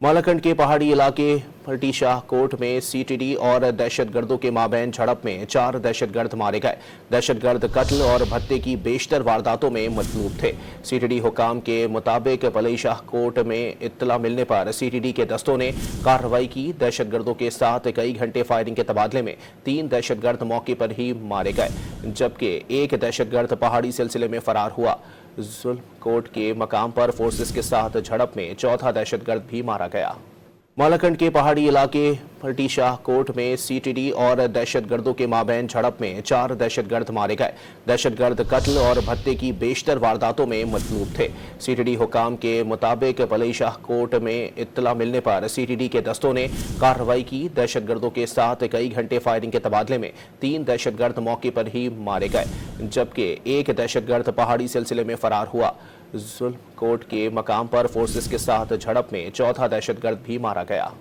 मालाकंड के पहाड़ी इलाके फटी शाह कोट में सीटीडी और दहशतगर्दों के माबैन झड़प में 4 दहशतगर्द मारे गए। दहशतगर्द कत्ल और भत्ते की बेशतर वारदातों में मतलूब थे। सीटीडी हुकाम के मुताबिक फटी शाह कोट में इत्तला मिलने पर सीटीडी के दस्तों ने कार्रवाई की। दहशतगर्दों के साथ कई घंटे फायरिंग के तबादले में 3 दहशतगर्द मौके पर ही मारे गए, जबकि एक दहशतगर्द पहाड़ी सिलसिले में फरार हुआ। जुल्फकोट के मकाम पर फोर्सेस के साथ झड़प में चौथा दहशतगर्द भी मारा गया। मालाकंड के पहाड़ी इलाके फटी शाह कोट में सीटीडी और दहशतगर्दों के माबैन झड़प में 4 दहशतगर्द मारे गए। दहशतगर्द कत्ल और भत्ते की बेशतर वारदातों में मतलूब थे। सीटीडी हुकाम के मुताबिक फटी शाह कोट में इत्तला मिलने पर सीटीडी के दस्तों ने कार्रवाई की। दहशतगर्दों के साथ कई घंटे फायरिंग के तबादले में 3 दहशतगर्द मौके पर ही मारे गए, जबकि एक दहशतगर्द पहाड़ी सिलसिले में फरार हुआ। जुल्फकोट के मकाम पर फोर्सेस के साथ झड़प में चौथा दहशतगर्द भी मारा गया।